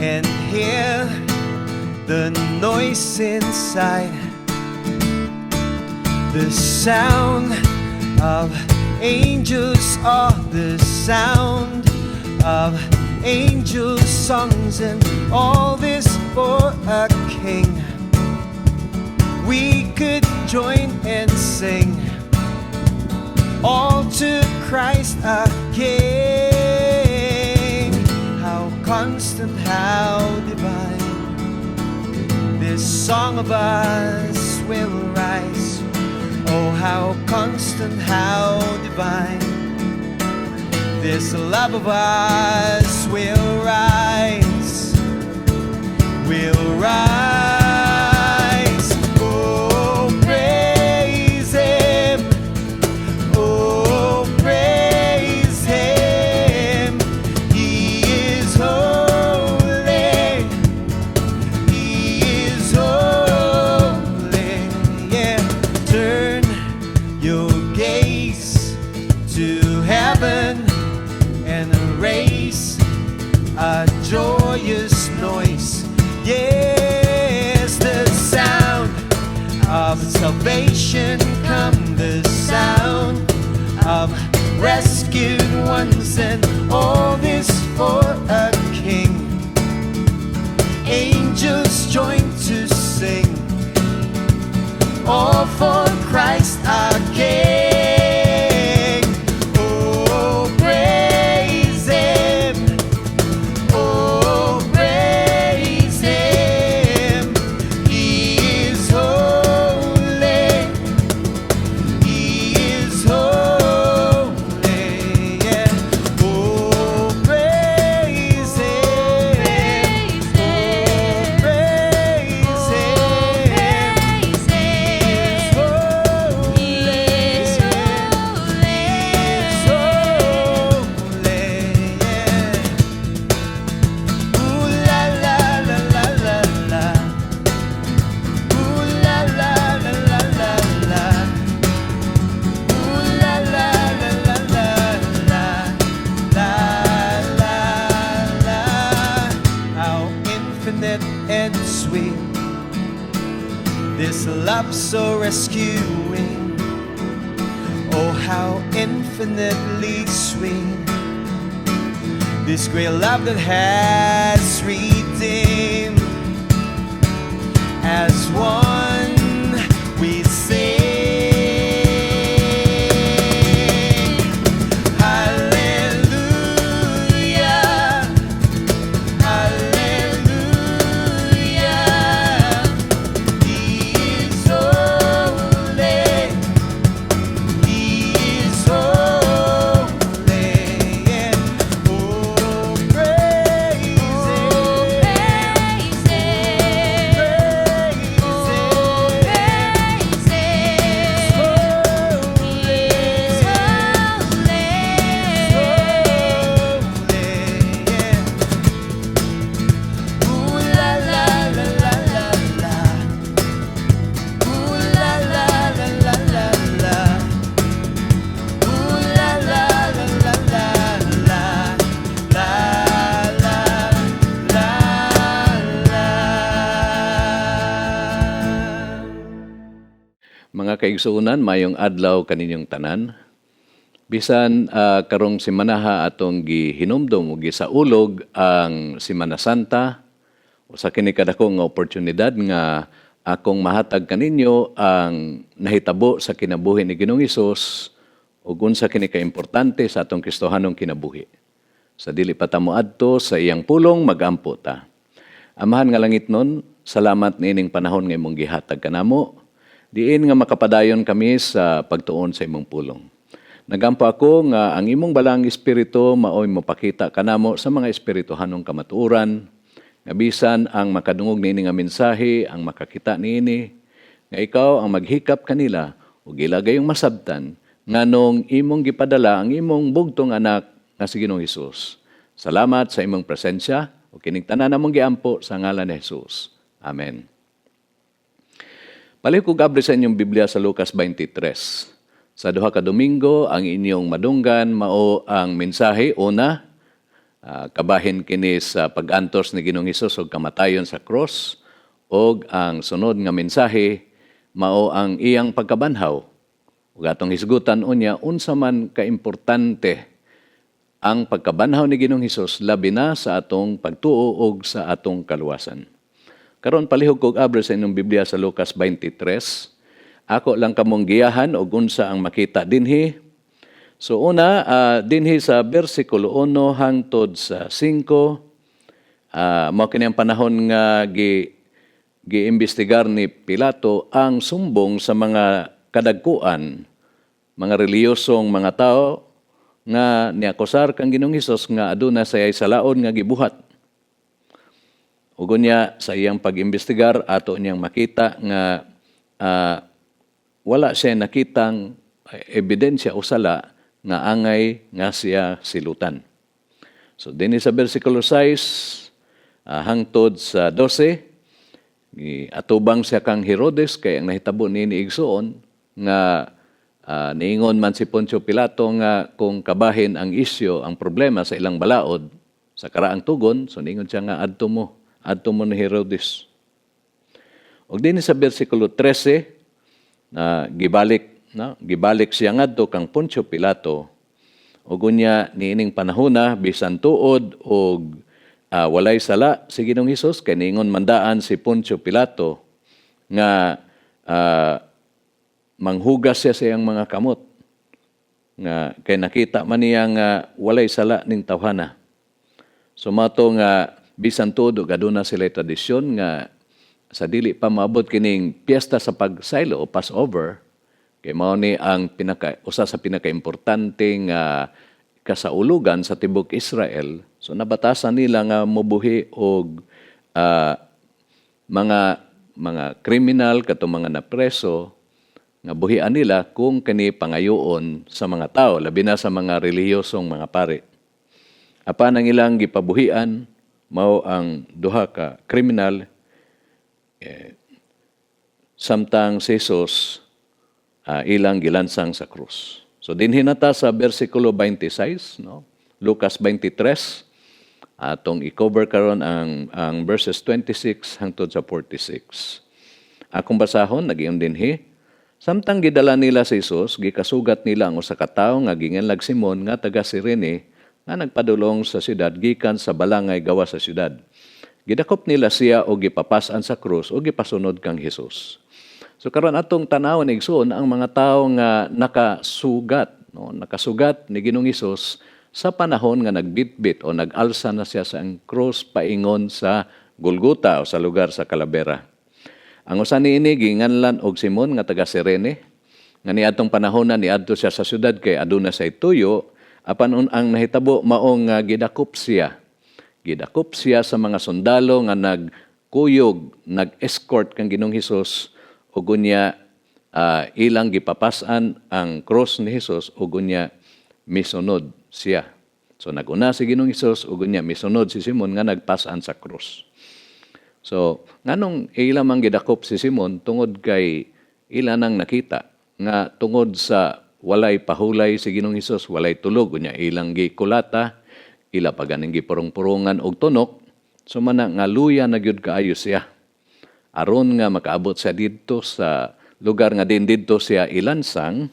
and hear the noise inside, the sound of angels, or the sound of angels' songs, and all this for a king. We could join and sing, all to Christ our King. How constant, how divine, this song of us will rise. Oh, how constant, how divine, this love of us will rise, will rise. Oh, praise Him, oh, praise Him. He is holy, He is holy, yeah. Turn your gaze to heaven and raise a joyous noise. Yes, the sound of salvation come, the sound of rescued ones, and all this for a king. Angels join to sing, all for Christ our King. Oh, praise Him, oh, praise Him. He is holy, He is holy, yeah. Oh, praise Him, oh, praise Him. And sweet, this love so rescuing. Oh, how infinitely sweet, this great love that has redeemed. As one we sing, hallelujah, hallelujah. He is holy, He is holy, yeah. Oh, praise Him, praise Mga kaigsuunan, mayong adlaw kaninyong tanan. Bisan karong simanaha atong gihinumdum o gisaulog ang Semana Santa, usa kini kadako nga oportunidad nga akong mahatag kaninyo ang nahitabo sa kinabuhi ni Ginoong Hesus ug unsa kini kaimportante sa atong Kristohanong kinabuhi. Sa dili pa ta moadto sa iyang pulong, magampo ta. Amahan nga langitnon, salamat niining panahon nga imong gihatag kanamo. Diin nga makapadayon kami sa pagtuon sa imong pulong. Nagampo ako nga ang imong balang espiritu maoy mopakita kanamo sa mga espirituhanong kamatuoran, nga bisan ang makadungog niini nga mensahe, ang makakita niini, nga ikaw ang maghikap kanila ug ilagayong masabtan nganong imong gipadala ang imong bugtong anak nga si Ginoong Hesus. Salamat sa imong presensya ug kining tanan namong giampo sa ngalan ni Hesus. Amen. Palihog kog abri sa inyong Biblia sa Lucas 23. Sa duha ka Domingo, ang inyong madunggan mao ang mensahe una kabahin kini sa pag-antos ni Ginoong Hesus og kamatayon sa cross, og ang sunod nga mensahe mao ang iyang pagkabanhaw. Ug atong hisgutan unya unsa man kaimportante ang pagkabanhaw ni Ginoong Hesus labi na sa atong pagtuo og sa atong kaluwasan. Karon palihog kog abra sa inyong Biblia sa Lucas 23. Ako lang kamong giyahan og unsa ang makita dinhi. So una, dinhi sa bersikulo 1 hangtod sa 5, mao kini ang panahon nga giimbestigar ni Pilato ang sumbong sa mga kadagkuan, mga reliyosong mga tao nga niakusar kang Ginoong Hesus nga aduna sayay salaon nga gibuhat. Ug unya sa iyang pag-imbestigar ato niyang makita nga wala siya nakitang ebidensya o sala nga angay nga siya silutan. So dinhi sa bersikulo 6 hangtod sa 12, atubang siya kang Herodes kay ang nahitabo niini igsuon nga niingon man si Poncio Pilato nga kung kabahin ang isyo, ang problema sa ilang balaod sa karaang tugon, so niingon siya nga adto mo ni Herodes. Og dinhi sa bersikulo 13 gibalik siya ngadto kang Poncio Pilato, ug unya niining panahona bisan tuod og walay sala si Ginoong Hesus kay niingon mandaan si Poncio Pilato nga manghugas siya sa iyang mga kamot nga kay nakita man niya nga walay sala ning tawhana. So mato nga bisan tuod og aduna sila tradisyon nga sa dili pa maabot kining piyesta sa pagsaylo o Passover, kay mao ni ang usa sa pinakaimportante nga kasaulugan sa tibok Israel. So nabatasan nila nga mobuhi og mga kriminal katong mga napreso nga buhian nila kung kani pangayoon sa mga tao, labi na sa mga relihiyosong mga pari. Apan ang ilang gipabuhian mao ang duha ka kriminal samtang si Jesus ilang gilansang sa krus. So dinhi nata sa bersikulo 26, no? Lucas 23, atong i-cover karon ang verses 26 hangtod sa 46. Akong basahon nagiyon dinhi. Samtang gidala nila si Jesus, gikasugat nila ang usa ka tawo nga ginganlag Simon nga taga Cirene nga nagpadulong sa syudad gikan sa balangay gawa sa syudad. Gidakop nila siya o gipapasan sa krus o gipasunod kang Hesus. So karon atong tanawon igsoon ang mga tawo nga nakasugat, no? Nakasugat ni Ginoong Hesus sa panahon nga nagbitbit o nag-alsa na siya sa krus paingon sa Golgota o sa lugar sa Calavera. Ang usa niini ginganlan og Simon nga taga Cirene, nga niadtong panahon na niadto siya sa syudad kay aduna say tuyo, apan ang nahitabo maong gidakop siya. Gidakop siya sa mga sundalo nga nagkuyog, nag-escort kang Ginoong Hesus ug unya ilang gipapasan ang cross ni Hesus ug unya misunod siya. So naguna si Ginoong Hesus ug unya misunod si Simon nga nagpasan sa cross. So nganong ilang man gidakop si Simon tungod kay ila nang nakita nga tungod sa walay pahulay si Ginoong Hesus, walay tulog unya ilang gikulata, ila pa ganing gipurong-purungan og tunok, so mana nga luya na gyud kaayo siya. Aron nga makaabot siya didto sa lugar nga din didto siya ilansang,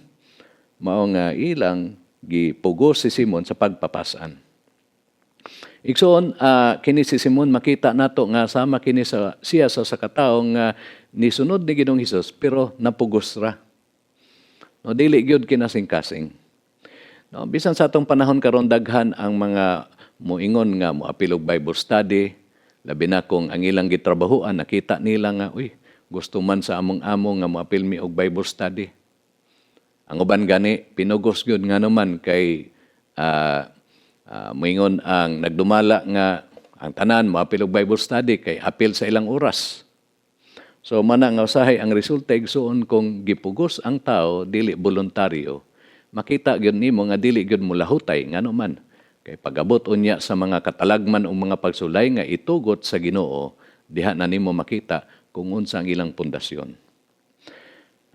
mao nga ilang gipugos si Simon sa pagpapasan. Igsoon, kini si Simon makita nato nga sama kini siya sa katawo nga nisunod ni Ginoong Hesus pero napugos ra. No, dili gyud kinasing-kasing. No, bisan sa atong panahon karon daghan ang mga moingon nga moapil og Bible study, labi na kung ang ilang gitrabahuan nakita nila nga gusto man sa among-amo nga moapil mi og Bible study. Ang uban gani pinugos gyud nga naman kay moingon ang nagdumala nga ang tanan moapil og Bible study kay apil sa ilang oras. So mana nga usahay ang resulta igsuon kung gipugos ang tao dili voluntaryo. Makita gyud nimo nga dili gyud mo lahutay ngano man kay pagabot unya sa mga katalagman o mga pagsulay nga itugot sa Ginoo, diha na nimo makita kung unsa ang ilang pundasyon.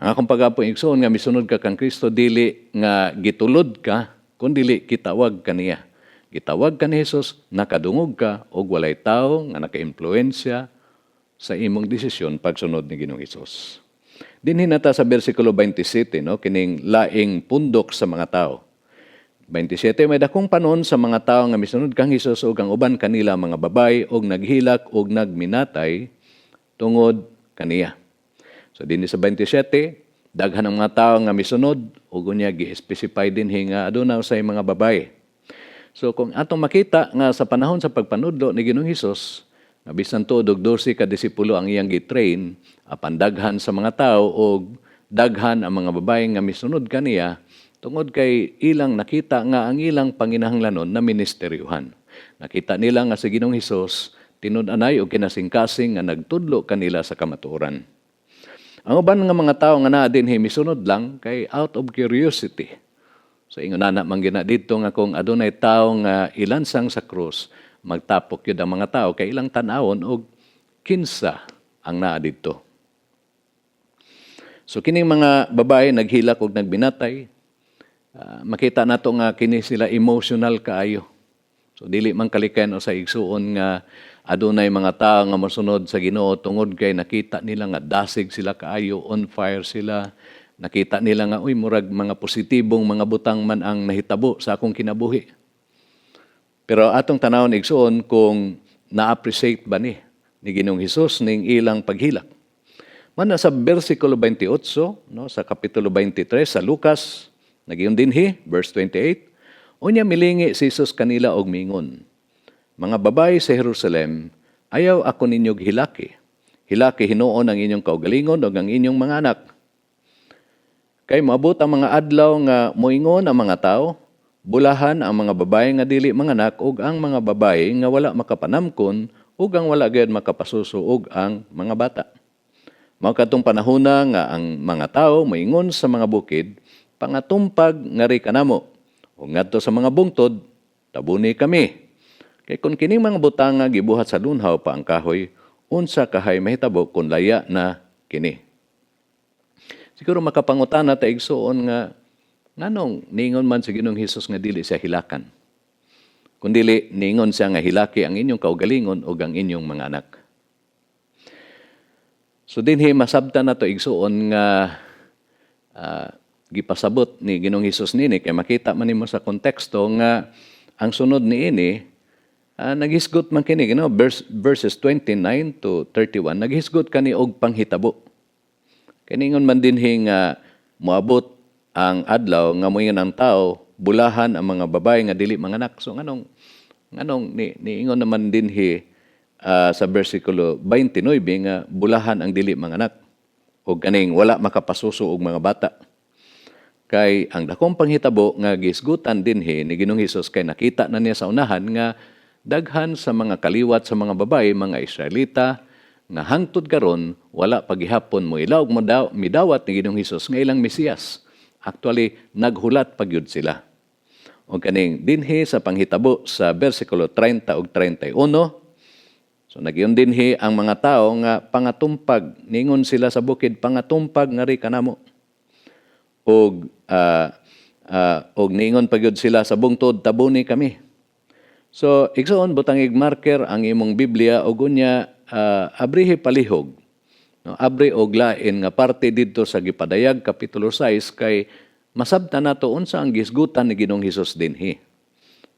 Ang akong pag-apo igsoon nga misunod ka kang Kristo dili nga gitulod ka kun dili kitawag kaniya. Gitawag ka ni Hesus, nakadungog ka og walay tawo nga naka-impluwensya sa imong desisyon pagsunod ni Ginoong Hesus. Dinhi nata sa bersikulo 27, no, kining laing pundok sa mga tao. 27, may dakong panon sa mga tao nga misunod kang Hesus ug ang uban kanila mga babay og naghilak og nagminatay tungod kaniya. So dinhi sa 27, daghan ang mga tao nga misunod ug unya gi-specify dinhi nga aduna usay mga babay. So kung atong makita nga sa panahon sa pagpanudlo ni Ginoong Hesus, nga bisan tuod og 12 ka disipulo ang iyang gitrain, apan daghan sa mga tao og daghan ang mga babae nga misunod kaniya tungod kay ilang nakita nga ang ilang panginahanglanon na ministeryohan. Nakita nila nga si Ginoong Hesus tinud-anay og kinasing-kasing nga nagtudlo kanila sa kamatuoran. Ang uban nga mga tao nga naa dinhi misunod lang kay out of curiosity. So ingon na man gina dito nga kung adunay tao nga ilansang sa krus, magtapok yun ang mga tao kay ilang tanawon og kinsa ang naa dito. So kining mga babae naghilak og nagbinatay, makita nato nga kini sila emotional kaayo. So dili man kalikayan o sa igsuon nga adunay mga tao nga mosunod sa Ginoo tungod kay nakita nila nga dasig sila kaayo, on fire sila. Nakita nila nga murag mga positibong mga butang man ang nahitabo sa akong kinabuhi. Pero atong tanawon igsuon kung na-appreciate ba ni Ginoong Hesus ning ilang paghilak. Man sa bersikulo 28, no, sa kapitulo 23 sa Lucas, nagiyon dinhi, verse 28, unya milingi si Hesus kanila og mingon, mga babae sa Jerusalem, ayaw ako ninyog hilaki. Hilaki hinuon ang inyong kaugalingon o ang inyong mga anak. Kay maabot ang mga adlaw nga moingon ang mga tao, bulahan ang mga babae nga dili manganak ug ang mga babae nga wala makapanamkon ug ang wala gayud makapasuso ug ang mga bata. Mao kadtong panahona nga ang mga tao moingon sa mga bukid, pangatumpag ngari kanamo. Ug ngadto sa mga bungtod, tabuni kami. Kay kun kining mga butang nga gibuhat sa lunhaw pa ang kahoy, unsa kahay mahitabo kun laya na kini. Siguro makapangutana ta igsuon nga nganong ningon man sa Ginoong Hesus nga dili siya hilakan. Kundili ningon siya nga hilaki ang inyong kaugalingon ug ang inyong mga anak. So dinhi masabtan nato igsuon nga gipasabot ni Ginoong Hesus nini kay makita man nimo sa konteksto nga ang sunod niini naghisgot man kini verses 29 to 31 naghisgot kani og panghitabo. Kaningon man dinhi nga moabot ang adlaw nga moingon ang tao bulahan ang mga babae nga dili manganak. So nganong niingon naman dinhi sa bersikulo 29 nga bulahan ang dili manganak o kaning wala makapasuso og mga bata. Kay ang dakong panghitabo nga gisgutan dinhi ni Ginoong Hesus kay nakita na niya sa unahan nga daghan sa mga kaliwat sa mga babae, mga Israelita nga hangtod karon wala pagihapon mo ilaw midawat ni Ginoong Hesus nga ilang Mesiyas. Actually naghulat pagyud sila. O kaning dinhi sa panghitabo sa bersikulo 30 ug 31. So nagyon dinhi ang mga tao nga pangatumpag ningon sila sa bukid pangatumpag ngari kanamo. Og ningon pagyud sila sa bungtod tabuni kami. So igsoon butang marker ang imong Biblia og unya abrihi palihog. No, abri og lain nga parte didto sa Gipadayag kapitulo 6 kay masabtan nato unsa ang gisgutan ni Ginoong Hesus dinhi.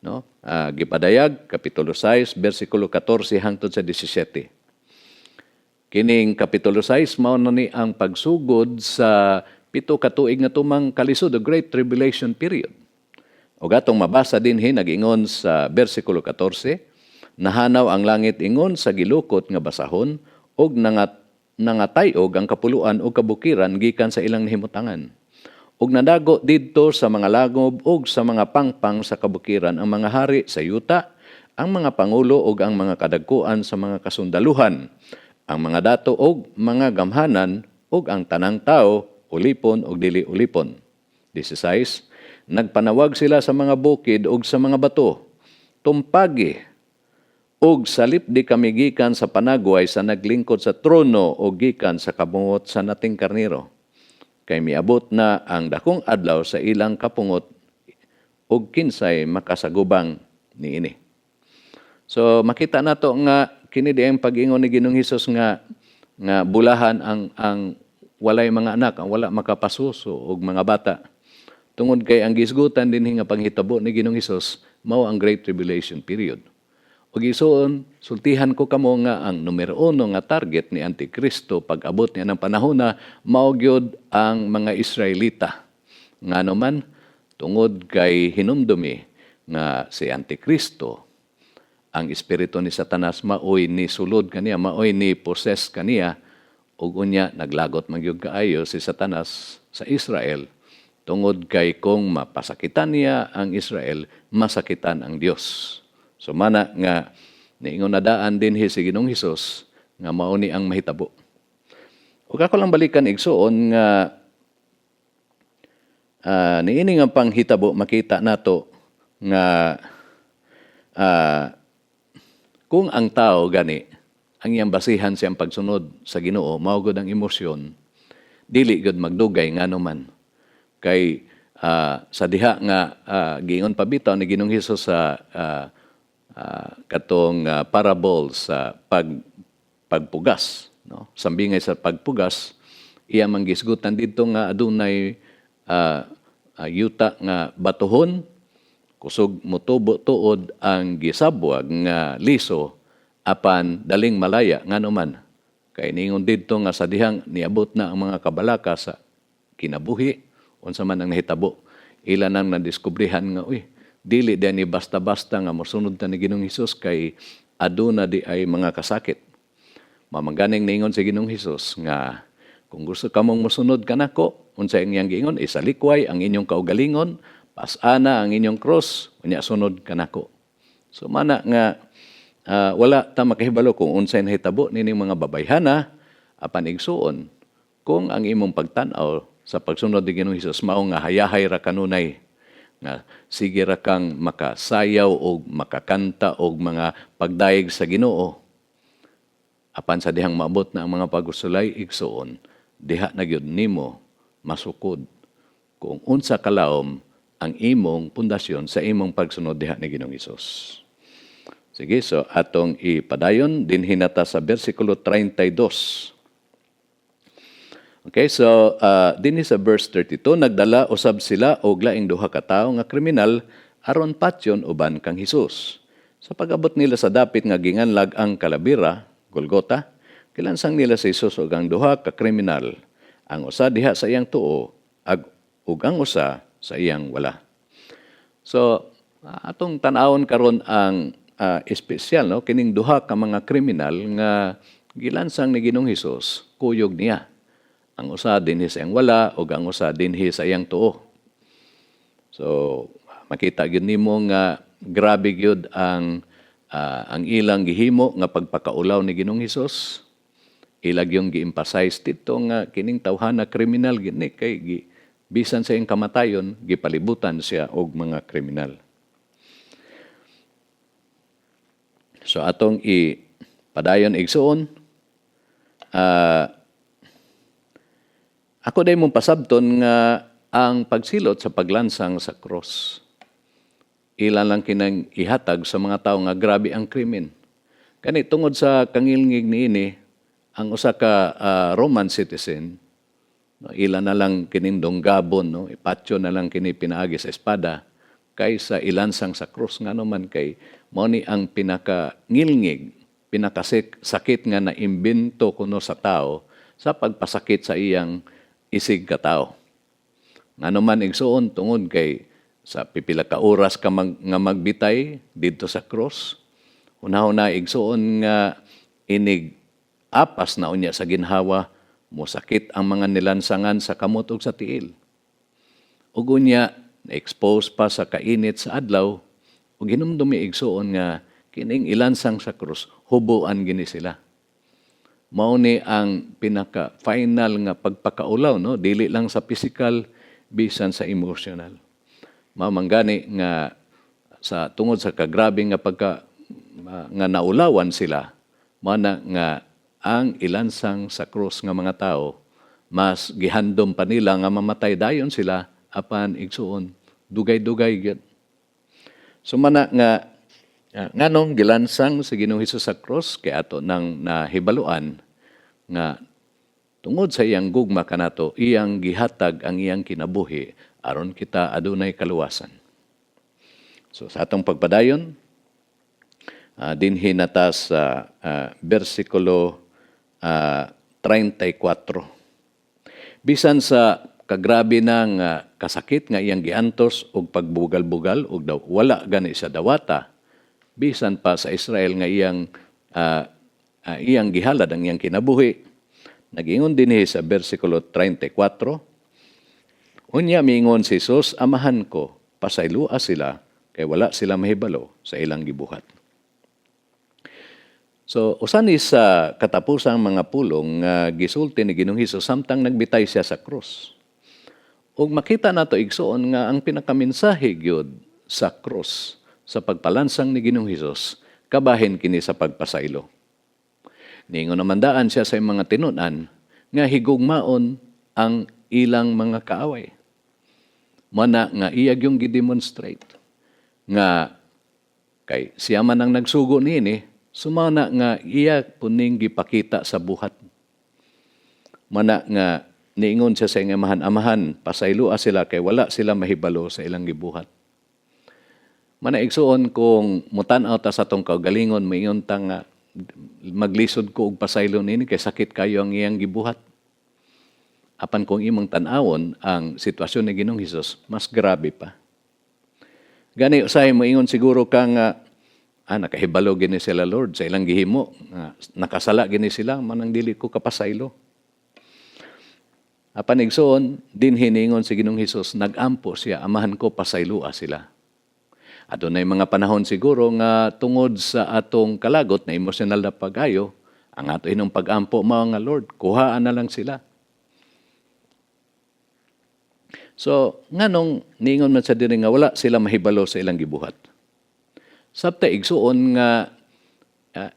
No? Gipadayag kapitulo 6 bersikulo 14 hangtod sa 17. Kining kapitulo 6 mao na ni ang pagsugod sa 7 ka tuig nga tumang kalisod the Great Tribulation period. Og atong mabasa dinhi nag-ingon sa bersikulo 14, nahanaw ang langit ingon sa gilukot nga basahon og nangatayog ang kapuluan o kabukiran gikan sa ilang nahimutangan. Ug nadago didto sa mga lagob ug sa mga pangpang sa kabukiran ang mga hari sa yuta, ang mga pangulo ug ang mga kadagkuan sa mga kasundaluhan, ang mga dato ug mga gamhanan ug ang tanang tao, ulipon ug dili ulipon. 16. Nagpanawag sila sa mga bukid ug sa mga bato, tumpagi ug salip di kami gikan sa panagway sa naglingkod sa trono o gikan sa kabungot sa nating karniro. Kay miabot na ang dakong adlaw sa ilang kapungot ug kinsay makasagubang niini. So makita nato nga kini di ang pag-ingon ni Ginoong Hesus nga bulahan ang walay mga anak, ang wala makapasuso og mga bata. Tungod kay ang gisgutan dinhi nga panghitabo ni Ginoong Hesus mao ang Great Tribulation period. Og isuon, sultihan ko kamo nga ang numero 1 nga target ni Antikristo pag-abot niya ng panahon na mao gyud ang mga Israelita. Ngano man tungod kay hinumdumi nga si Antikristo ang espiritu ni Satanas maoy ni sulod kaniya, maoy ni possess kaniya, ug unya naglagot man gyud kaayo si Satanas sa Israel tungod kay kung mapasakitan niya ang Israel, masakitan ang Dios. So mana nga niingon na daan din si Ginoong Hesus nga mao ni ang mahitabo. Ug ako lang balikan igsuon nga niini nga panghitabo makita nato nga kung ang tao gani, ang iyang basihan siyang pagsunod sa Ginoo, mao gud ang emosyon, dili gud magdugay ngano man. Kay sa diha nga giingon pa bitaw ni Ginoong Hesus sa katong parable sa pagpugas, no? Sambingay sa pagpugas, iya manggisgutan dito nga adunay yuta nga batuhon, kusog motubo tuod ang gisabwag nga liso apan daling malaya ngano man. Kay niingon didto nga sa dihang niabot na ang mga kabalaka sa kinabuhi unsa man ang nahitabo. Ila nang nadiskubrihan nga dili di ni basta-basta nga mosunod ta ni Ginoong Hesus kay aduna di ay mga kasakit. Mamangganing niingon si Ginoong Hesus nga kung gusto ka mong mosunod kanako, unsa ang iyang giingon, isalikway ang inyong kaugalingon, pasana ang inyong cross, unya sunod kanako. So mana nga wala ta makahibalo kung unsay nahitabo nining mga babayhana apan igsuon kung ang imong pagtan-aw sa pagsunod ni Ginoong Hesus mao nga hayahay ra kanunay nga sige ra kang makasayaw o makakanta og mga pagdaig sa Ginoo. Apan sa dihang maabot na ang mga pagusulay igsuon, diha na gyud nimo masukod kung unsa kalawom ang imong pundasyon sa imong pagsunod diha ni Ginoong Hesus. Sige, so atong ipadayon din hinata sa versikulo 32. Okay, so din sa verse 32, nagdala usab sila og laing duha ka tawo nga kriminal aron patyon uban kang Hesus. Sa pag-abot nila sa dapit nga ginganlag ang Kalabira, Golgota, kilansang nila si Hesus og ang duha ka kriminal, ang usa diha sa iyang tuo ug ang usa sa iyang wala. So atong tan-awon karon ang espesyal, no, kining duha ka mga kriminal nga gilansang ni Ginoong Hesus, kuyog niya. Ang usa dinhi sa iyang wala ug ang usa dinhi sa iyang tuo. So makita gyud nimo nga grabe gyud ang ilang gihimo nga pagpakaulaw ni Ginoong Hesus. Ilag yung gi-emphasize dito nga kining tawhana kriminal gini kay bisan sa iyang kamatayon gipalibutan siya og mga kriminal. So atong padayon igsuon, ako day mong pasabton nga ang pagsilot sa paglansang sa cross, ilan lang kinang ihatag sa mga tao nga grabe ang krimen. Kani tungod sa kangilngig niini, ang usa ka Roman citizen, no, ilan na lang kining donggabon, no, ipatyo na lang kini pinaagi sa espada kaysa ilansang sa cross. Ngano man kay mao ni ang pinakangilngig, pinakasakit nga naimbento kuno sa tao sa pagpasakit sa iyang isig ka tao. Ngano man igsuon tungod kay sa pipila ka oras ka nga magbitay didto sa cross, una-una igsuon nga inig apas na unya sa ginhawa, mosakit ang mga nilansangan sa kamot ug sa tiil. Ug unya na-expose pa sa kainit sa adlaw ug hinumdumi igsuon nga kining ilansang sa krus hubuan gini sila. Mao ni ang pinaka-final nga pagpakaulaw, no? Dili lang sa physical, bisan sa emotional. Mamanggani nga sa tungod sa kagrabe nga nga naulawan sila, mana nga ang ilansang sa krus nga mga tao, mas gihandom pa nila nga mamatay dayon sila apan igsuon dugay-dugay gyud. So mana nga Nganong gilansang sa Ginoong Hesus sa cross kay ato nang nahibaluan nga tungod sa iyang gugma kanato iyang gihatag ang iyang kinabuhi aron kita adunay kaluwasan. So sa atong pagpadayon dinhi nata sa bersikulo 34. Bisan sa kagrabe ng kasakit nga iyang giantos og pagbugal-bugal og daw wala gani sa dawata, bisan pa sa Israel nga iyang gihalad ang iyang kinabuhi, nag-ingon dinhi sa bersikulo 34, unya miingon si Jesus, amahan ko, pasaylua sila, kay wala sila mahibalo sa ilang gibuhat. So, usani sa katapusang mga pulong nga gisulti ni Ginoong Hesus samtang nagbitay siya sa krus. Ug makita nato igsoon nga ang pinakamensahe gyud sa krus sa pagpalansang ni Ginoong Hesus kabahin kini sa pagpasaylo. Ningon naman daan siya sa mga tinunan nga higugmaon ang ilang mga kaaway. Mana nga iyag yung gidemonstrate nga kay siya man ang nagsugo niini, sumana nga iya puning gipakita sa buhat. Mana nga niingon siya sa iyang amahan, pasaylua sila kay wala sila mahibalo sa ilang gibuhat. Mana igsuon kung mutan-aw ta sa tong kaugalingon, maingon ta nga maglisod ko og pasaylo nini kay sakit kayo ang iyang gibuhat. Apan kung imong tan-awon ang sitwasyon ni Ginoong Hesus, mas grabe pa. Gani usahay moingon siguro ka nga nakahibalo gini sila Lord sa ilang gihimo, nakasala gini sila, manang dili ko kapasaylo. Apan igsoon, din hiningon si Ginoong Hesus, nagampo siya, amahan ko pasaylua sila. Adunay mga panahon siguro nga tungod sa atong kalagot na emosyonal na pag-ayo, ang ato inong pag-ampo mao nga Lord, kuhaan na lang sila. So, nganong niingon man sa diri nga wala sila mahibalo sa ilang gibuhat. Sabta igsuon nga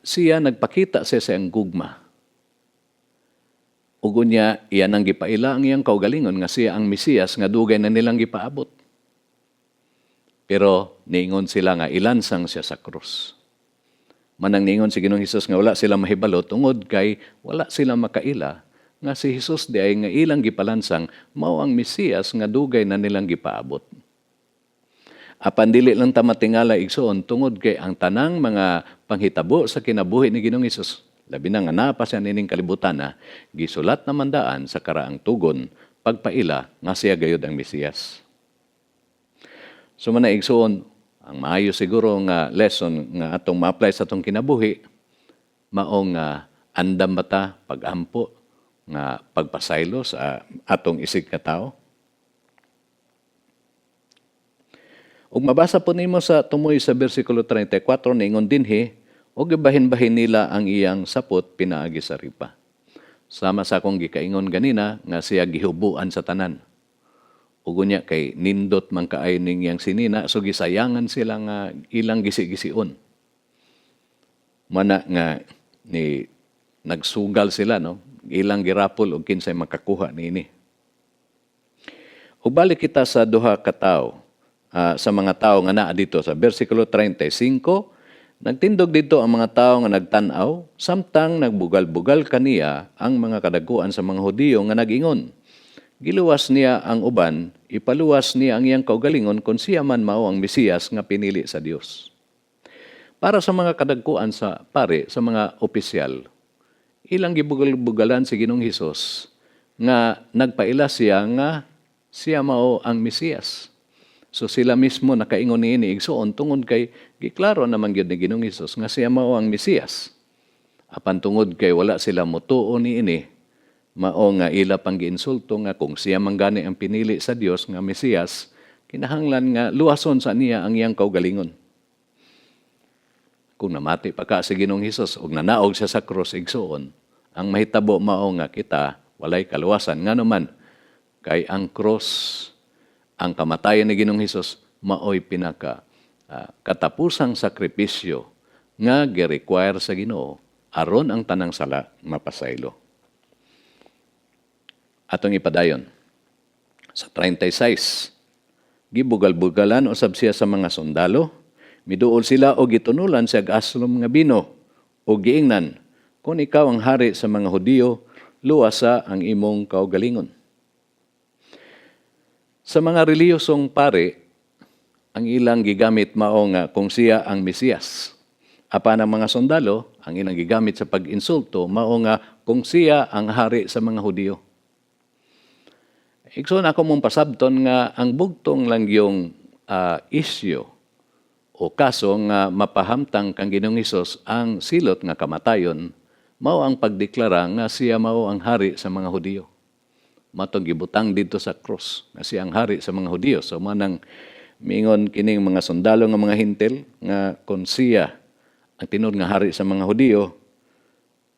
siya nagpakita sa iyang gugma. Ug unya iyan ang gipaila ang iyang kaugalingon nga siya ang Mesiyas nga dugay na nilang gipaabot. Pero niingon sila nga ilansang siya sa krus. Manang niingon si Ginoong Hesus nga wala sila mahibalo tungod kay wala sila makaila nga si Hesus di ay nga ilang gipalansang mao ang Mesiyas nga dugay na nilang gipaabot. Apan dili lang ta matingala igsoon tungod kay ang tanang mga panghitabo sa kinabuhi ni Ginoong Hesus, labi na nga naa pa siya nining kalibutan na gisulat na mandaan sa karaang tugon pagpaila nga siya gayud ang Mesiyas. So man igsoon, ang maayo siguro nga lesson nga atong ma-apply sa atong kinabuhi maong andam bata pag-ampo nga pagpasaylo sa atong isig nga tao. Ug mabasa po nimo sa tumoy sa bersikulo 34 ningon dinhi, og gibahin-bahin nila ang iyang sapot pinaagi sa ripa. Sama sa akong gikaingon ganina nga siya gihubuan sa tanan. Ug unya kay nindot man kaay ning yang sinina so gisayangan sila nga ilang gisi-gision. Mana nga ni nagsugal sila no, ilang girapol og kinsay makakuha niini. Ug balik kita sa duha ka tawo. Sa mga tao nga naa dito sa bersikulo 35, nagtindog dito ang mga tao nga nagtan-aw, samtang nagbugal-bugal kaniya ang mga kadaguan sa mga Hudiyo nga nag-ingon. Giluwas niya ang uban, ipaluwas niya ang iyang kaugalingon kung siya man mao ang Mesiyas nga pinili sa Dios. Para sa mga kadaguan sa pare, sa mga opisyal, ilang gibugal-bugalan si Ginoong Hesus nga nagpaila siya nga siya mao ang Mesiyas. So sila mismo nakaingon niini igsuon tungod kay giklaro naman gyud ni Ginoong Hesus nga siya mao ang Mesiyas. Apan tungod kay wala sila motuo niini, mao nga ila pang giinsulto nga kung siya man gani ang pinili sa Dios nga Mesiyas, kinahanglan nga luwason sa niya ang iyang kaugalingon. Kung namati pa ka si Ginoong Hesus ug nanaog siya sa krus igsuon, ang mahitabo mao nga kita walay kaluwasan nganuman kay ang krus, ang kamatayan ni Ginoong Hesus maoy pinaka katapusang sakripisyo nga gi-require sa Ginoo aron ang tanang sala mapasaylo. Atong ipadayon sa 36, gibugal-bugalan usab siya sa mga sundalo, Miduol sila o gitunulan sa aslom nga bino o giingnan, kung ikaw ang hari sa mga Hudiyo, luwasa ang imong kaugalingon. Sa mga reliyosong pare, ang ilang gigamit mao nga kung siya ang Mesiyas. Apan ang mga sundalo, ang ilang gigamit sa pag-insulto, mao nga kung siya ang hari sa mga Hudiyo. Igsoon ako mong pasabton nga ang bugtong lang yung isyu o kaso nga mapahamtang kang Ginoong Hesus ang silot nga kamatayon, mao ang pagdeklara nga siya mao ang hari sa mga Hudiyo. Matong gibutang dito sa cross nga siya ang hari sa mga Hudiyo. So manang mingon kining mga sundalo nga mga hintel nga kung siya ang tinud nga hari sa mga Hudiyo,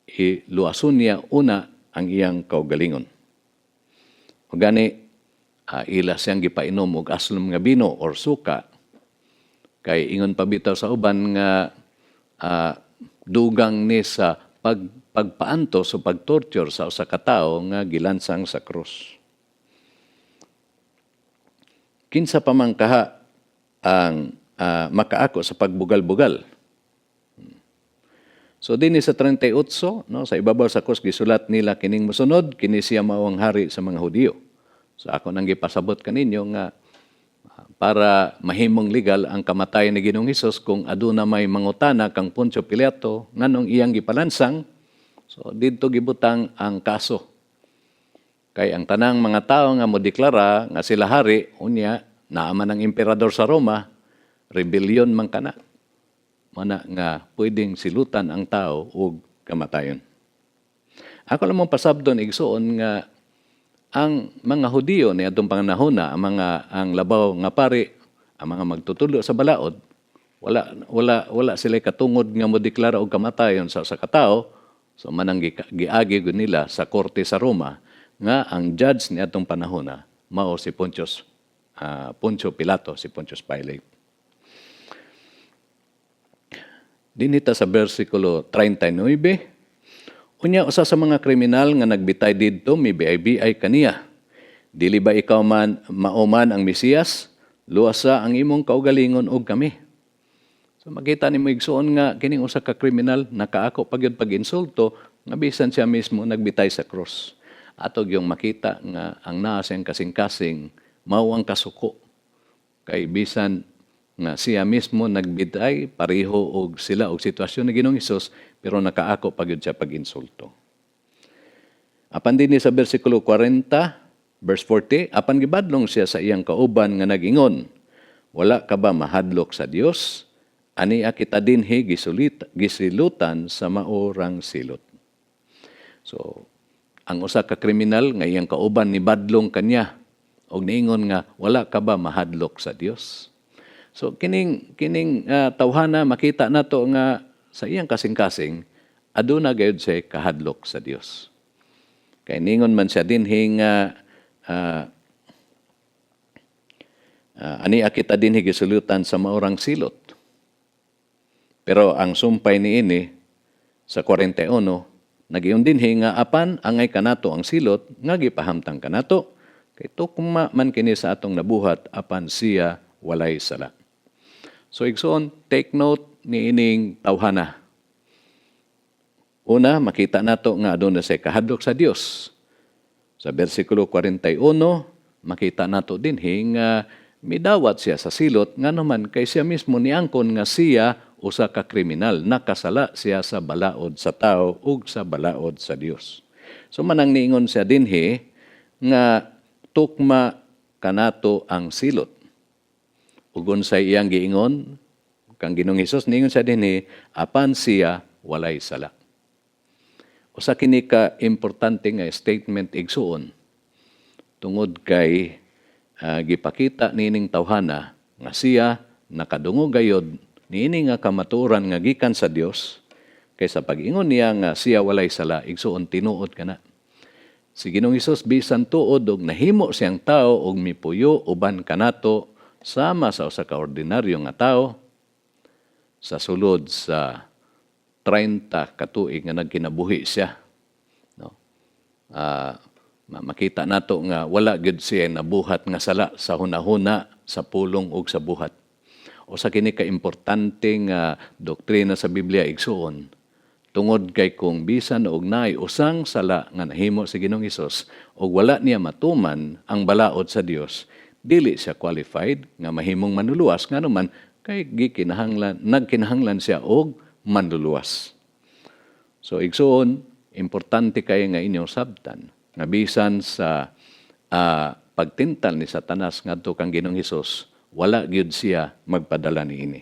iluason niya una ang iyang kaugalingon. O gani, ila siyang gipainom og aslom nga bino or suka, kay ingon pa bitaw sa uban nga dugang ni sa pagpaantos o pagtorture sa usa ka tawo nga gilansang sa krus. Kinsa pa man kaha ang makaako sa pagbugal-bugal. So dinhi sa 38, no, sa ibabaw sa krus gisulat nila kining mosunod, kini siya mao ang hari sa mga Hudiyo. So ako nang gipasabot kaninyo nga para mahimong legal ang kamatayan ni Ginoong Hesus kung aduna may mangutana kang Poncio Pilato nganong iyang gipalansang. So didto gibutang ang kaso. Kay ang tanang mga tao nga modeklara nga sila hari, unya naaman ang emperador sa Roma, rebellion man kana. Mana nga pwedeng silutan ang tao og kamatayon. Ako lang mong pasabdon igsuon nga ang mga Hudiyo ni atong panganahona, ang labaw nga pari, ang mga magtutulo sa balaod, wala sila katungod nga modeklara og kamatayon sa katao. So manang giagi gud nila sa korte sa Roma nga ang judge ni atong panahona mao si Poncio Pilato, si Pontius Pilate. Dinita sa bersikulo 39, unya usa sa mga kriminal nga nagbitay didto mibiay-biay kaniya. Dili ba ikaw mauman ang Mesiyas? Luwasa ang imong kaugalingon og kami. So makita nimo igsuon nga kining usa ka kriminal nakaako pagyud pag-insulto nga bisan siya mismo nagbitay sa krus. Atog yung makita nga ang naa siyang kasing-kasing mao ang kasuko. Kay bisan nga siya mismo nagbitay pareho og sila og sitwasyon ni Ginoong Hesus pero nakaako pagyud siya pag-insulto. Apan dinhi sa bersikulo 40 verse 40, apan gibadlong siya sa iyang kauban nga nagingon, wala ka ba mahadlok sa Dios? Ani kita dinhi gisilutan sa maorang silot. So ang usa ka kriminal nga iyang kauban ni badlong kanya og niingon nga wala ka ba mahadlok sa Dios? So kining tawhana makita nato nga sa iyang kasing-kasing aduna gayud siya kahadlok sa Dios. Kay ningon man siya dinhi nga ani kita dinhi gisulutan sa maorang silot. Pero ang sumpay niini sa 41 nagiyon dinhi nga apan angay kanato ang silot nga gipahamtang kanato kay tukma man kini sa atong nabuhat apan siya walay sala. So igsoon, take note ni ining tawhana. Una, makita nato nga aduna siya kahadlok sa Dios. Sa bersikulo 41, makita nato dinhi nga midawat siya sa silot nga naman kay siya mismo niangkon nga siya usa ka kriminal, nakasala siya sa balaod sa tao ug sa balaod sa Dios. So manang niingon siya dinhi nga tukma kanato ang silot. Ugon sa iyang giingon, kang Ginoong Hesus, niingon siya dinhi, apan siya walay sala. Usa kini ka importante nga statement igsuon tungod kay gipakita nining tawhana nga siya nakadungog gayod niini nga kamatuoran nga gikan sa Dios kaysa pag-ingon niya nga siya walay sala igsuon tinuod kana. Si Ginoong Hesus bisan tuod og nahimo siyang tao og mipuyo uban kanato sama sa usa ka ordinaryo nga tao sa sulod sa 30 ka tuig nga nagkinabuhi siya. No? Makita nato nga wala gyud siya nabuhat nga sala sa hunahuna, sa pulong ug sa buhat. o sa kini ka importanteng doktrina sa Biblia igsuon. Tungod kay kung bisan og naay usang sala nga nahimo si Ginoong Hesus o wala niya matuman ang balaod sa Dios, dili siya qualified nga mahimong manluluwas nganuman kay nagkinahanglan siya og manluluwas. So igsuon, importante kay nga inyong sabtan nga bisan sa pagtintal ni Satanas ngadto kang Ginoong Hesus, wala gyud siya magpadala niini.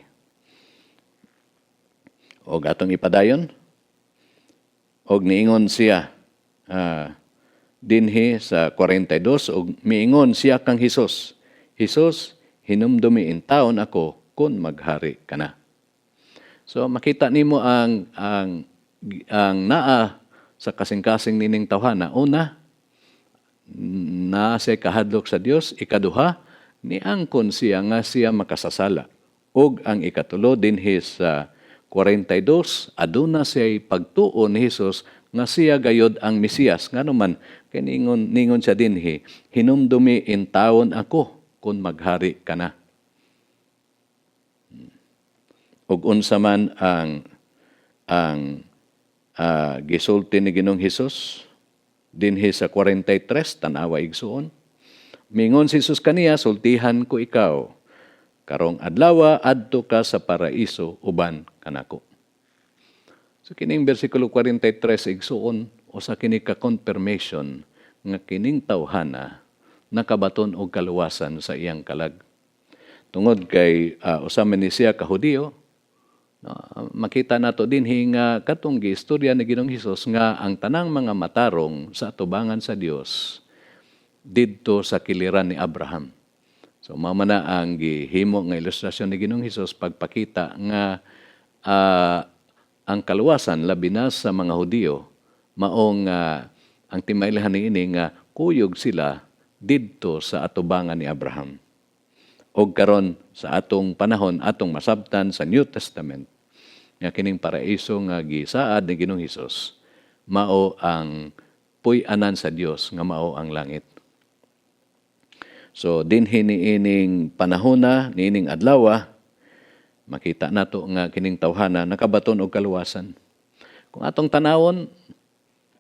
Og atong ipadayon, og niingon siya dinhi sa 42, og miingon siya kang Hesus, Hesus, hinumdumi in taon ako kun maghari ka na. So makita nimo ang naa sa kasing-kasing nining tawhana. Una, na siya kahadlok sa Dios. Ikaduha, niangkon siya nga siya makasasala. Og ang ikatulo dinhi sa 42, aduna siya pagtuo ni Hesus nga siya gayod ang Mesiyas. Nganuman, kay ningon siya dinhi, hinumdumi in taon ako kun maghari ka na. Og unsa man ang gisulti ni Ginoong Hesus dinhi sa 43, tanawa igsuon. Mingon si Hesus kaniya, sultihan ko ikaw, karong adlaw adto ka sa paraiso uban kanako. So kining bersikulo 43 igsuon o sa kini ka confirmation nga kining tawhana nakabaton og kaluwasan sa iyang kalag. Tungod kay usama ni siya ka Hudiyo, makita nato dinhi nga katong giistorya ni Ginoong Hesus nga ang tanang mga matarong sa atubangan sa Dios didto sa kiliran ni Abraham. So mao na ang gihimo nga ilustrasyon ni Ginoong Hesus pagpakita nga ang kaluwasan labi na sa mga Hudiyo maong ang timailhan niini nga kuyog sila didto sa atubangan ni Abraham. Og karon sa atong panahon, atong masabtan sa New Testament, nga kining paraiso nga gisaad ni Ginoong Hesus, mao ang puy-anan sa Dios nga mao ang langit. So dinhi niining panahona, niining adlaw, makita nato nga kining tawhana nakabaton og kaluwasan. Kung atong tanawon,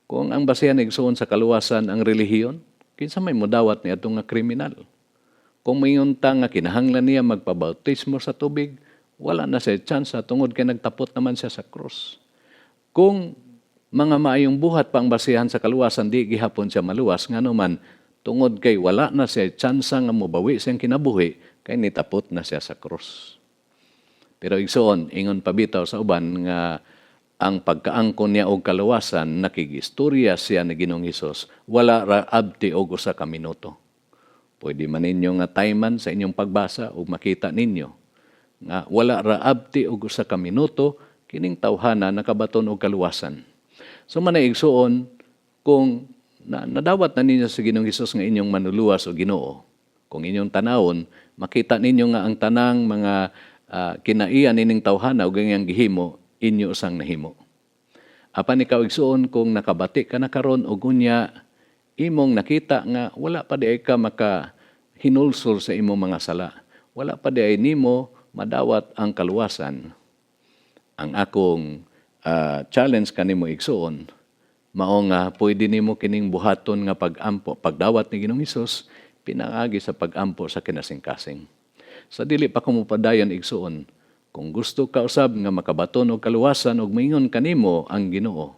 kung ang basehan igsuon sa kaluwasan ang relihiyon, kinsa may modawat ni atong nga kriminal. Kung mayon ta nga kinahanglan niya magpabautismo sa tubig, wala na siya chance tungod kay nagtapot naman siya sa krus. Kung mga maayong buhat pa ang basihan sa kaluwasan, di gihapon siya maluwas, nganuman tungod kay wala na siya chance nga mobawi siyang kinabuhi, kay nitapot na siya sa krus. Pero igsoon, ingon pabitaw sa uban nga ang pagkaangkon niya og kaluwasan, nakigistorya siya ni Ginoong Hesus, wala ra abti og usa ka minuto. Pwede man ninyo nga timeman sa inyong pagbasa o makita ninyo nga wala ra abti og usa ka minuto kining tawhana nakabaton og kaluwasan. So manaigsuon kung nadawat na ninyo sa Ginoong Hesus nga inyong manuluwas o Ginoo, kung inyong tanawon, makita ninyo nga ang tanang mga kinaiyan nining tawhana o ganyang gihimo, inyo usang nahimo. Apan ikaw igsuon kung nakabati ka na karon og unya, imong nakita nga wala pa di ay ka makahinulsol sa imong mga sala. Wala pa di ay nimo madawat ang kaluwasan. Ang akong challenge kanimo igsuon, mao nga pwede nimo kining buhaton nga pag-ampo, pagdawat ni Ginoong Hesus, pinaagi sa pag-ampo sa kinasing-kasing. Sa dili pa ko mupadayon igsuon, kung gusto ka usab nga makabaton og kaluwasan ug maingon kanimo ang Ginoo,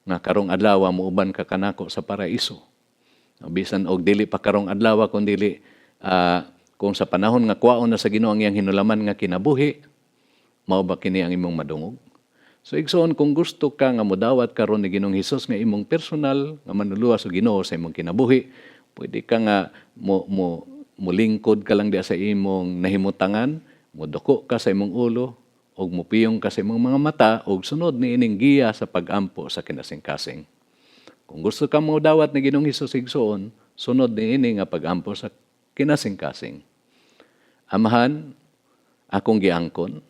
nga karong adlaw mo uban ka kanako sa paraiso. Bisan og dili pa karong adlaw kun dili kung sa panahon nga kwaon na sa Ginoo ang iyang hinulaman nga kinabuhi, mao ba kini ang imong madungog? So igsoon kung gusto ka nga modawat karon ni Ginoong Hesus nga imong personal nga manluluwas sa Ginoo sa imong kinabuhi, pwede ka nga mulingkod ka lang diya sa imong nahimutangan, muduko ka sa imong ulo, og mupiyong ka sa imong mga mata, og sunod ni ining giya sa pag-ampo sa kinasing-kasing. Kung gusto ka mo dawat ni Ginoong Hesus igsoon, sunod ni ini nga pag-ampo sa kinasing-kasing. Amahan, akong giangkon,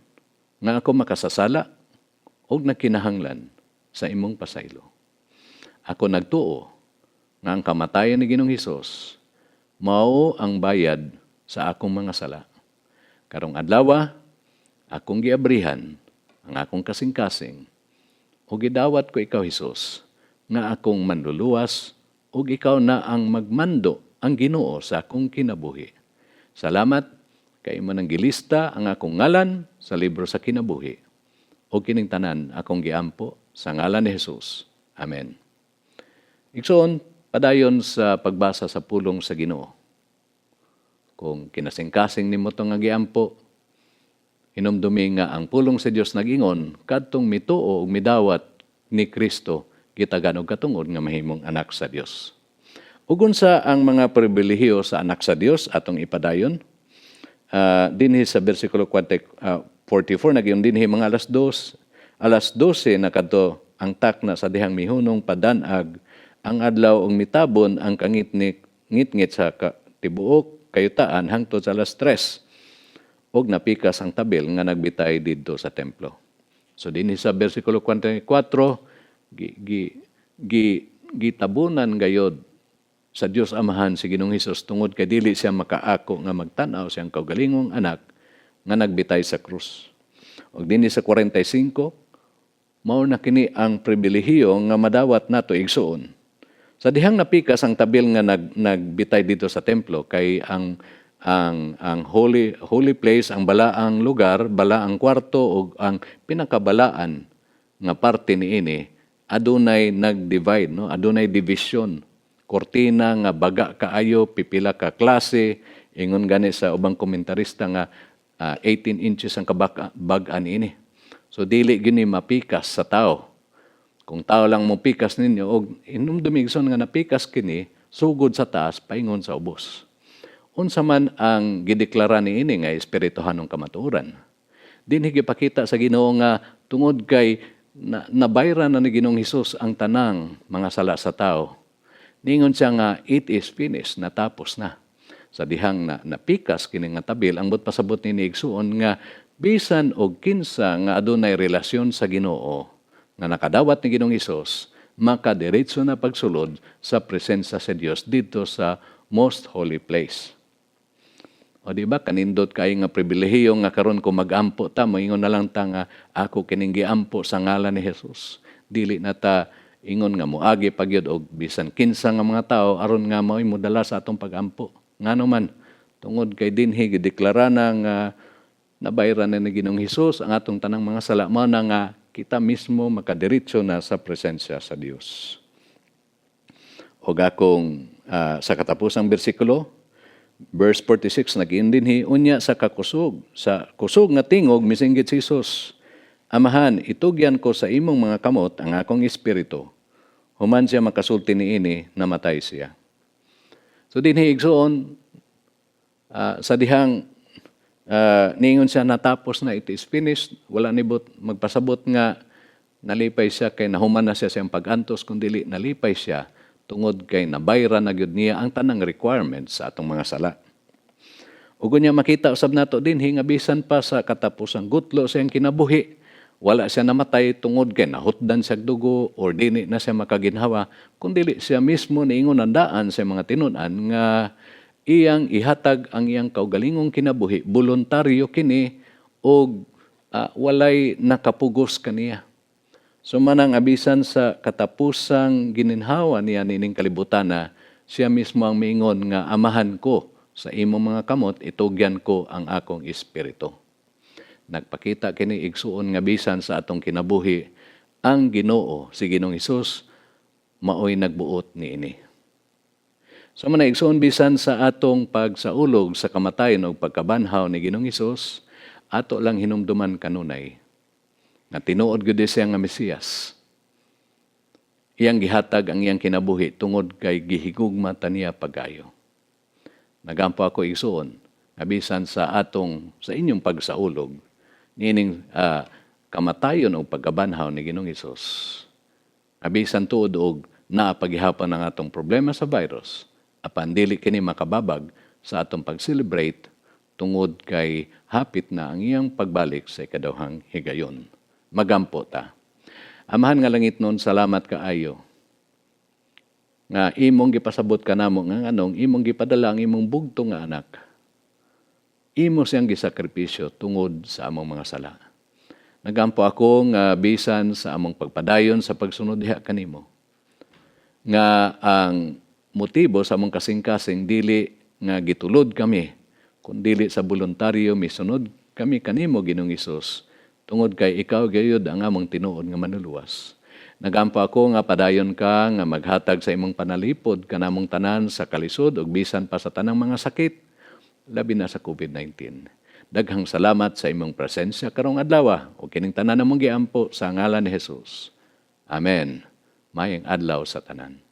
nga ako makasasala, og nakinahanglan sa imong pasaylo. Ako nagtuo, nga ang kamatayan ni Ginoong Hesus, mao ang bayad sa akong mga sala. Karong adlaw, akong giabrihan ang akong kasing-kasing ug gidawat ko ikaw, Hesus, nga akong manluluwas ug ikaw na ang magmando ang Ginoo sa akong kinabuhi. Salamat kay imo nang gilista ang akong ngalan sa libro sa kinabuhi. O kining tanan akong giampo sa ngalan ni Hesus. Amen. Igsoon, padayon sa pagbasa sa pulong sa Ginoo. Kung kinasing-kasing nimo tong nga giampo, hinumdumi nga ang pulong sa Dios nag-ingon kadtong mituo ug midawat ni Kristo gitagan og katungod nga mahimong anak sa Dios. Ug unsa ang mga pribilehiyo sa anak sa Dios atong ipadayon? Dinhi sa bersikulo 44 nagyon dinhi mga alas 12 na kadto ang takna sa dihang mihunong padanag ang adlaw ug mitabon ang ngitngit sa tibuok kayutaan hangtod sa alas 3 ug napikas ang tabil nga nagbitay didto sa templo. So dinhi sa bersikulo 44 gitabunan gayod sa Dios Amahan si Ginoong Hesus tungod kay dili siya makaako nga magtan-aw siyang kaugalingong anak nga nagbitay sa krus. Ug dinhi sa 45 mao na kini ang pribilehiyo nga madawat nato igsuon. Sa dihang napikas ang tabil nga nagbitay dito sa templo kay ang holy place, ang balaang lugar, balaang kwarto ug ang pinakabalaan nga parte niini adunay nag-divide, no? Adunay division. Kortina nga baga kaayo, pipila ka klase, ingon gani sa ubang komentarista nga 18 inches ang kabag-an ini. So dili gini mapikas sa tao. Kung tao lang mo pikas ninyo og inumdumigson nga napikas kini sugod sa taas paingon sa ubos. Unsa man ang gideklara niini nga espirituhanong kamatuoran. Dinhi gipakita sa Ginoo nga tungod kay nabayran na ni Ginoong Hesus ang tanang mga sala sa tao. Ningon siya nga it is finished, natapos na. Sa dihang napikas kini nga tabil ang pasabot ni igsuon nga bisan og kinsa nga adunay relasyon sa Ginoo nga nakadawat ni Ginoong Hesus makadiretso na pagsulod sa presensya sa Dios dito sa most holy place. O di ba kanindot kay nga pribilehiyo nga karon ko magampo ta moingon na lang ta nga ako kining giampo sa ngalan ni Hesus. Dili na ta ingon nga moagi pagyud og bisan kinsa nga mga tao aron nga mao'y modala sa atong pagampo. Ngano man tungod kay dinhi gideklara na nga nabayran na ni Ginoong Hesus ang atong tanang mga sala mao na nga kita mismo makadiretso na sa presensya sa Dios. Og akong sa katapusang bersikulo verse 46 nag-indinhi unya sa kakusog sa kusog nga tingog misinggit si Hesus. Amahan, itugyan ko sa imong mga kamot ang akong espiritu. Human siya makasulti niini, namatay siya. So dinhi igsuon sa dihang niingon siya natapos na, it is finished. Wala nibot magpasabot nga nalipay siya kay nahuman na siya siyang pag-antos kundi nalipay siya tungod kay nabayran na gyud niya ang tanang requirements sa atong mga sala. Ug unya makita usab nato dinhi nga bisan pa sa katapusang gutlo siyang kinabuhi, wala siya namatay tungod kay nahutdan siya dugo or dili na siya makaginhawa, kundi siya mismo niingon andaan sa mga tinun-an nga iyang ihatag ang iyang kaugalingong kinabuhi, voluntaryo kini og walay nakapugos kaniya. So manang abisan sa katapusang gininhawa niya nining kalibutan na siya mismo ang miingon nga amahan ko sa imong mga kamot, itugyan ko ang akong espiritu. Nagpakita kini igsuon nga bisan sa atong kinabuhi ang Ginoo si Ginoong Hesus maoy nagbuot niini. So man igsuon bisan sa atong pagsaulog sa kamatayon ug pagkabanhaw ni Ginoong Hesus, ato lang hinumduman kanunay na tinuod gyud siya nga Mesiyas. Iyang gihatag ang iyang kinabuhi tungod kay gihigugma ta niya pagayo. Nagampo ako igsuon nga bisan sa inyong pagsaulog nining kamatayon o pagkabanhaw ni Ginoong Hesus. Abisan tuod og naapagihapon ang atong problema sa virus, apan dili kini makababag sa atong pag-celebrate tungod kay hapit na ang iyang pagbalik sa ikadawhang higayon. Magampo ta. Amahan nga langit nun, salamat kaayo nga imong gipasabot kanamo nga anong imong gipadala ang imong bugtong nga anak imo siyang gisakripisyo tungod sa among mga sala. Nagampo ako nga bisan sa among pagpadayon sa pagsunod diha kanimo, nga ang motibo sa among kasing-kasing dili nga gitulod kami, kundi sa voluntaryo misunod kami kanimo, Ginoong Hesus, tungod kay ikaw gayud ang among tinuod nga manluluwas. Nagampo ako nga padayon ka nga maghatag sa imong panalipod kanamong tanan sa kalisod ug bisan pa sa tanang mga sakit, labi na sa COVID-19. Daghang salamat sa imong presensya karong adlaw ug kining tanan namong giampo sa ngalan ni Hesus. Amen. Mayang adlaw sa tanan.